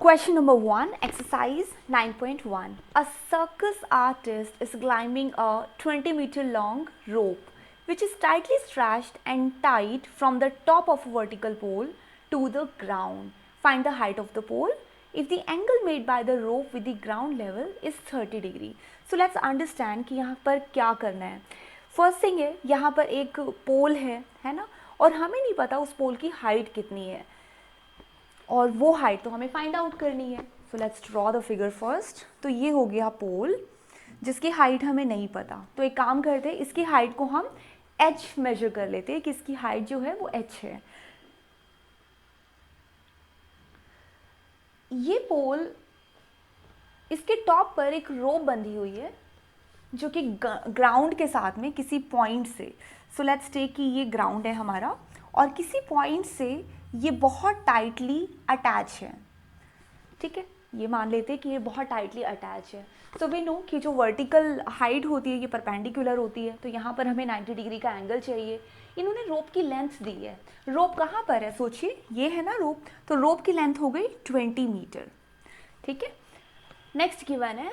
Question number 1, exercise 9.1. A circus artist is climbing a 20-meter long rope which is tightly stretched and tied from the top of a vertical pole to the ground. Find the height of the pole if the angle made by the rope with the ground level is 30 degree. So let's understand कि यहाँ पर क्या करना है. First thing है, यहाँ पर एक पोल है ना, और हमें नहीं पता उस पोल की हाइट कितनी है, और वो हाइट तो हमें फाइंड आउट करनी है. So let's draw the figure first. तो ये हो गया पोल जिसकी हाइट हमें नहीं पता. तो एक काम करते हैं, इसकी हाइट को हम h मेजर कर लेते हैं कि इसकी हाइट जो है वो h है. ये पोल, इसके टॉप पर एक रोप बंधी हुई है जो कि ग्राउंड के साथ में किसी पॉइंट से, सो लेट्स टेक कि ये ग्राउंड है हमारा और किसी पॉइंट से ये बहुत टाइटली अटैच है. ठीक है, ये मान लेते हैं कि ये बहुत टाइटली अटैच है. सो वी नो कि जो वर्टिकल हाइट होती है ये परपेंडिकुलर होती है. तो यहाँ पर हमें 90 डिग्री का एंगल चाहिए. इन्होंने रोप की लेंथ दी है. रोप कहाँ पर है, सोचिए, ये है ना रोप. तो रोप की लेंथ हो गई 20 मीटर. ठीक है, नेक्स्ट गिवन है,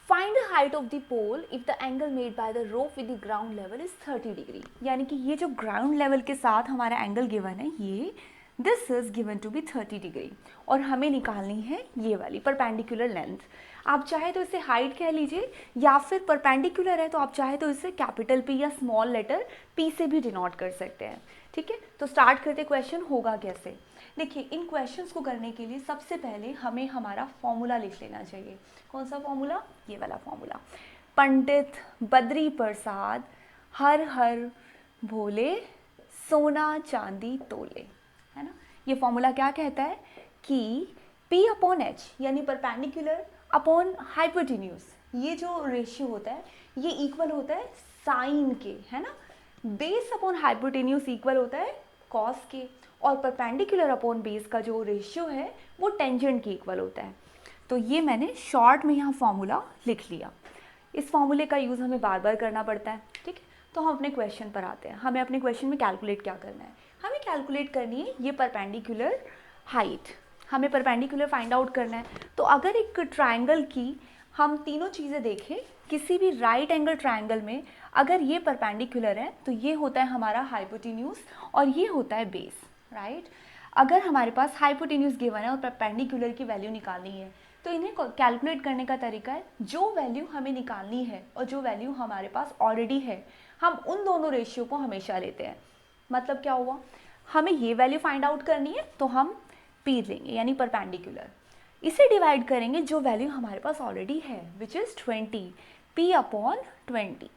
find the height of the pole if the angle made by the rope with the ground level is 30 degree. यानी कि ये जो ग्राउंड लेवल के साथ हमारा एंगल गिवन है, ये this is given to be 30 degree, और हमें निकालनी है ये वाली परपेंडिकुलर लेंथ. आप चाहे तो इसे हाइट कह लीजिए, या फिर परपेंडिकुलर है तो आप चाहे तो इसे कैपिटल P या स्मॉल लेटर P से भी डिनोट कर सकते हैं. ठीक है, तो स्टार्ट करते. क्वेश्चन होगा कैसे, देखिए, इन क्वेश्चंस को करने के लिए सबसे पहले हमें हमारा फॉर्मूला लिख लेना चाहिए. कौन सा फॉर्मूला, ये वाला फॉर्मूला. पंडित बद्री प्रसाद हर हर भोले सोना चांदी तोले, है ना. ये फॉर्मूला क्या कहता है कि P अपॉन H यानी परपेंडिकुलर अपॉन हाइपोटेन्यूज, ये जो रेशियो होता है ये इक्वल होता है साइन के, है ना. बेस अपॉन हाइपोटेन्यूज इक्वल होता है कॉस के, और परपेंडिकुलर अपॉन बेस का जो रेशियो है वो टेंजेंट के इक्वल होता है. तो ये मैंने शॉर्ट में यहाँ फॉर्मूला लिख लिया. इस फॉर्मूले का यूज़ हमें बार बार करना पड़ता है. ठीक है, तो हम अपने क्वेश्चन पर आते हैं. हमें अपने क्वेश्चन में कैलकुलेट क्या करना है, हमें कैलकुलेट करनी है ये परपेंडिकुलर हाइट. हमें परपेंडिकुलर फाइंड आउट करना है. तो अगर एक ट्राइंगल की हम तीनों चीज़ें देखें, किसी भी राइट एंगल ट्राइंगल में अगर ये परपेंडिकुलर है तो ये होता है हमारा हाइपोटेन्यूज और ये होता है बेस, राइट. अगर हमारे पास हाइपोटेन्यूज गिवन है और परपेंडिकुलर की वैल्यू निकालनी है तो इन्हें कैलकुलेट करने का तरीका है, जो वैल्यू हमें निकालनी है और जो वैल्यू हमारे पास ऑलरेडी है, हम उन दोनों रेशियो को हमेशा लेते हैं. मतलब क्या हुआ, हमें ये वैल्यू फाइंड आउट करनी है तो हम P लेंगे यानी परपेंडिकुलर. इसे डिवाइड करेंगे जो वैल्यू हमारे पास ऑलरेडी है which is 20, P upon 20.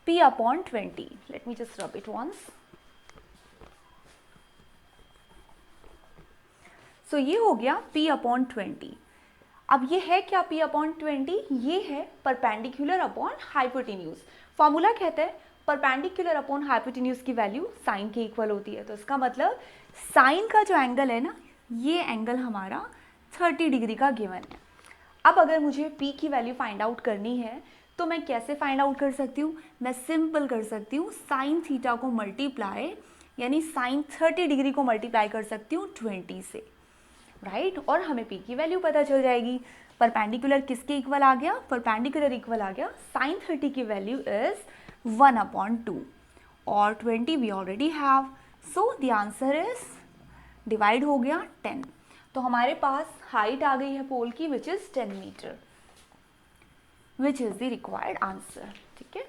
P upon 20. Let me just rub it once. So ये हो गया P अपॉन 20. अब ये है क्या P अपॉन 20, ये है परपेंडिकुलर अपॉन हाइपोटेन्यूज. फॉर्मूला कहता है परपेंडिकुलर अपॉन हाइपोटेन्यूज की वैल्यू साइन के इक्वल होती है. तो इसका मतलब साइन का जो एंगल है ना, ये एंगल हमारा 30 डिग्री का गिवन है. अब अगर मुझे P की वैल्यू फाइंड आउट करनी है तो मैं कैसे फाइंड आउट कर सकती हूँ, मैं सिंपल कर सकती हूँ साइन थीटा को मल्टीप्लाई, यानी साइन 30 डिग्री को मल्टीप्लाई कर सकती हूँ 20 से, राइट. और हमें P की वैल्यू पता चल जाएगी. परपेंडिकुलर किसके इक्वल आ गया, परपेंडिकुलर इक्वल आ गया साइन 30 की वैल्यू इज 1 अपॉन 2 और 20 we already have. So the answer is, divide हो गया 10. तो हमारे पास हाइट आ गई है पोल की which is 10 metre, which is the required answer. ठीक है.